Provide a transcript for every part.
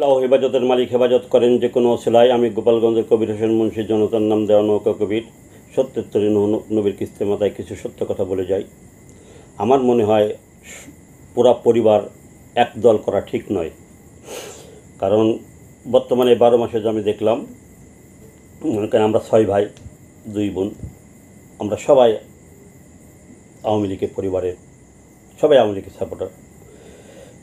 আল্লাহ হেফাজতের মালিক হেফাজত করেন যে কোনো ওসিলায়। আমি গোপালগঞ্জের কবির হোসেন মুন্সি, জনতার নাম দেওয়া নৌকা কবির। সত্যের নবীর কিস্তে মাথায় কিছু সত্য কথা বলে যাই। আমার মনে হয় পুরা পরিবার একদল করা ঠিক নয়। কারণ বর্তমানে 12 মাসে যে আমি দেখলাম, কারণ আমরা 6 ভাই 2 বোন, আমরা সবাই আওয়ামী লীগের পরিবারের, সবাই আওয়ামী লীগের সাপোর্টার।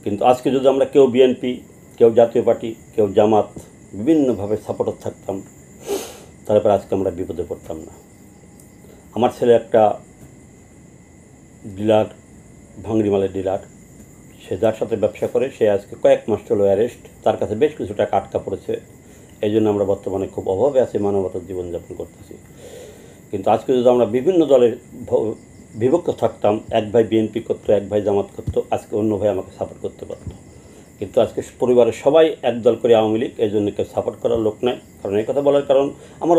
কিন্তু আজকে যদি আমরা কেউ বিএনপি, কেউ জাতীয় পার্টি, কেউ জামাত, বিভিন্নভাবে সাপোর্টার থাকতাম, তারপর আজকে আমরা বিপদে পড়তাম না। আমার ছেলে একটা ডিলার, ভাঙড়ি মালের ডিলার, সে যার সাথে ব্যবসা করে, সে আজকে কয়েক মাস চলো অ্যারেস্ট, তার কাছে বেশ কিছু টাকা আটকা পড়েছে। এই জন্য আমরা বর্তমানে খুব অভাবে আছি, মানবতার জীবনযাপন করতেছি। কিন্তু আজকে যদি আমরা বিভিন্ন দলের বিভক্ত থাকতাম, এক ভাই বিএনপি করতো, এক ভাই জামাত করতো, আজকে অন্য ভাই আমাকে সাপোর্ট করতে পারত। কিন্তু আজকে পরিবারের সবাই একদল করে আওয়ামী লীগ, এই জন্য কেউ সাপোর্ট করার লোক নাই। কারণ এই কথা বলার কারণ, আমার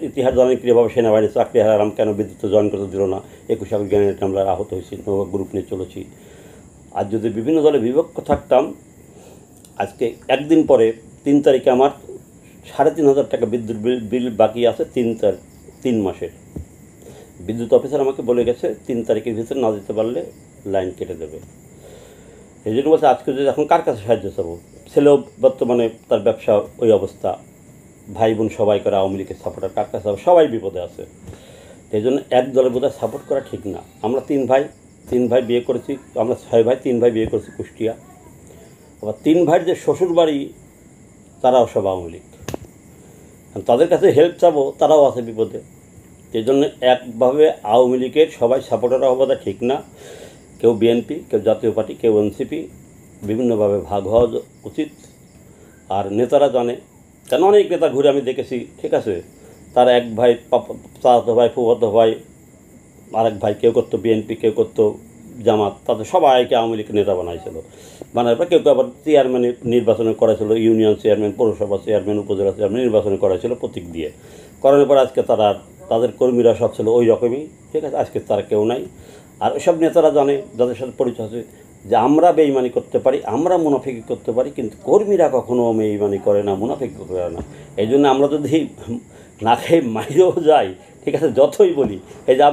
ইতিহাস জানেন কীভাবে সেনাবাহিনী চাকরি হারালাম, কেন বিদ্যুৎ জয়েন করতে দিল না, 21 সালে গ্রেনেড আমরা আহত হয়েছি, নৌকা গ্রুপ নিয়ে চলেছি। আর যদি বিভিন্ন দলে বিভক্ত থাকতাম, আজকে একদিন পরে 3 তারিখে আমার 3,500 টাকা বিদ্যুৎ বিল বাকি আছে, 3 মাসের। বিদ্যুৎ অফিসার আমাকে বলে গেছে 3 তারিখের ভিতরে না দিতে পারলে লাইন কেটে দেবে। এই জন্য বলছে আজকে যদি এখন কার কাছে সাহায্য চাবো? ছেলেও বর্তমানে তার ব্যবসা ওই অবস্থা, ভাই বোন সবাই করে আওয়ামী লীগের সাপোর্টার, কার কাছে যাবো? সবাই বিপদে আছে। এই জন্য এক দলের বোধহয় সাপোর্ট করা ঠিক না। আমরা 3 ভাই বিয়ে করেছি, আমরা 6 ভাই, 3 ভাই বিয়ে করেছি কুষ্টিয়া। আবার 3 ভাইয়ের যে শ্বশুর বাড়ি, তারাও সব আওয়ামী লীগ। তাদের কাছে হেল্প চাবো, তারাও আছে বিপদে। এই জন্য একভাবে আওয়ামী লীগের সবাই সাপোর্টার হওয়া ঠিক না। কেউ বিএনপি, কেউ জাতীয় পার্টি, কেউ এনসিপি, বিভিন্নভাবে ভাগ হওয়া উচিত। আর নেতারা জানে, কেন অনেক নেতা ঘুরে আমি দেখেছি, ঠিক আছে, তার এক ভাই, চাচাতো ভাই, ফুফাতো ভাই, আরেক ভাই, কেউ করতো বিএনপি, কেউ করতো জামাত, তাদের সবাইকে আওয়ামী লীগের নেতা বানাইছিল। বানার পর কেউ আবার চেয়ারম্যান নির্বাচনে করেছিল, ইউনিয়ন চেয়ারম্যান, পৌরসভা চেয়ারম্যান, উপজেলা চেয়ারম্যান নির্বাচনে করেছিল প্রতীক দিয়ে। করানোর পর আজকে তাদের কর্মীরা সব ছিল ওই রকমই, ঠিক আছে। আজকে তারা কেউ নাই। আর ওইসব নেতারা জানে, যাদের সাথে পরিচয় আছে, যে আমরা বেঈমানি করতে পারি, আমরা মুনাফিকি করতে পারি, কিন্তু কর্মীরা কখনো বেঈমানি করে না, মুনাফিকি করে না। এই জন্য আমরা যদি না খেয়ে মাইরেও যাই, ঠিক আছে, যতই বলি, এই যে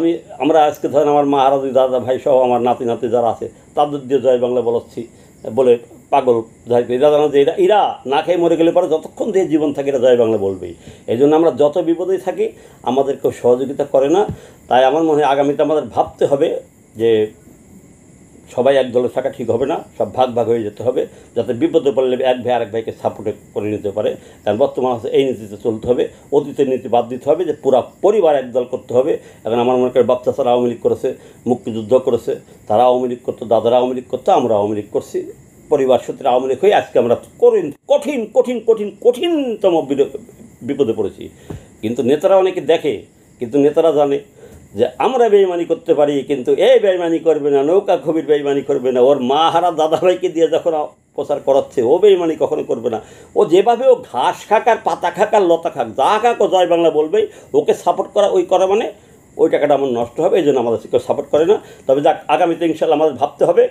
আমরা আজকে ধরেন আমার মা, আর দাদা ভাই সহ আমার নাতি যারা আছে, তাদের দিয়ে জয় বাংলা বলাচ্ছি বলে পাগল যাই, এরা জানা যে এরা না খেয়ে মরে গেলে পরে যতক্ষণ দিয়ে জীবন থাকে এরা জয় বাংলা বলবেই। এই জন্য আমরা যত বিপদেই থাকি, আমাদের কেউ সহযোগিতা করে না। তাই আমার মনে হয় আগামীতে আমাদের ভাবতে হবে যে সবাই এক দলে থাকা ঠিক হবে না, সব ভাগ হয়ে যেতে হবে, যাতে বিপদে পড়লে এক ভাই আরেক ভাইকে সাপোর্টে করে নিতে পারে। কারণ বর্তমান আছে এই নীতিতে চলতে হবে, অতীতের নীতি বাদ দিতে হবে, যে পুরা পরিবার একদল করতে হবে। এখন আমার মনে করি বাচ্চা ছাড়া আওয়ামী লীগ করেছে, মুক্তিযুদ্ধ করেছে, তারা আওয়ামী লীগ করতো, দাদারা আওয়ামী লীগ করতো, আমরা আওয়ামী লীগ করছি। পরিবার সূত্রে আওয়ামী লীগ হয়ে আজকে আমরা কঠিনতম বিপদে পড়েছি। কিন্তু নেতারা অনেকে দেখে, কিন্তু নেতারা জানে যে আমরা বেঈমানি করতে পারি, কিন্তু এই বেঈমানি করবে না, নৌকা কবির বেঈমানি করবে না, ওর মা হারা দাদাভাইকে দিয়ে যখন প্রচার করাচ্ছে, ও বেঈমানি কখনো করবে না। ও যেভাবে ও ঘাস খাক আর পাতা খাক আর লতা খাক, যা খাক ও জয় বাংলা বলবেই। ওকে সাপোর্ট করা মানে ওই টাকাটা আমার নষ্ট হবে। এই জন্য আমাদের কেউ সাপোর্ট করে না। তবে যাক, আগামীতে ইনশাল্লাহ আমাদের ভাবতে হবে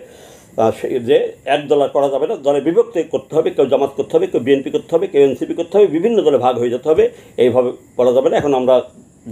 যে এক দল আর করা যাবে না, দলে বিভক্ত করতে হবে। কেউ জামাত করতে হবে, কেউ বিএনপি করতে হবে, কেউ এনসিপি করতে হবে, বিভিন্ন দলে ভাগ হয়ে যেতে হবে। এইভাবে করা যাবে না। এখন আমরা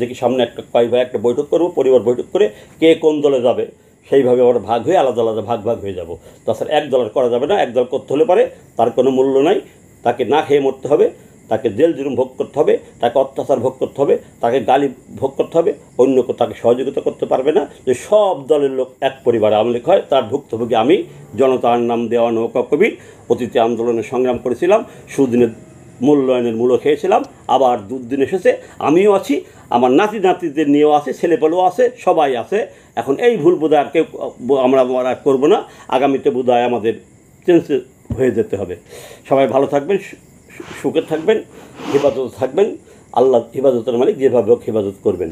দেখি সামনে একটা বৈঠক করবো, পরিবার বৈঠক করে কে কোন দলে যাবে, সেইভাবে আমরা ভাগ হয়ে আলাদা ভাগ হয়ে যাব। তাছাড়া এক দলের করা যাবে না। এক দল করতে হলে পারে তার কোনো মূল্য নাই, তাকে না খেয়ে মরতে হবে, তাকে জেল জুলুম ভোগ করতে হবে, তাকে অত্যাচার ভোগ করতে হবে, তাকে গালি ভোগ করতে হবে। অন্য কেউ তাকে সহযোগিতা করতে পারবে না। যে সব দলের লোক এক পরিবারে আওয়ামী লীগ হয়, তার ভুক্তভোগী আমি, জনতার নাম দেওয়া নৌকা কবির। অতীতে আন্দোলনে সংগ্রাম করেছিলাম, সুদিনের মূল্যায়নের মূল্য খেয়েছিলাম, আবার দুদিন এসেছে, আমিও আছি, আমার নাতিদের নিয়েও আছে, ছেলেপেলেও আছে, সবাই আছে। এখন এই ভুল বোধহয় আর কেউ আমরা করবো না। আগামীতে বোধহয় আমাদের চেঞ্জ হয়ে যেতে হবে। সবাই ভালো থাকবেন, সুখে থাকবেন, হেফাজতে থাকবেন। আল্লাহ হেফাজতের মালিক, যেভাবে হোক হেফাজত করবেন।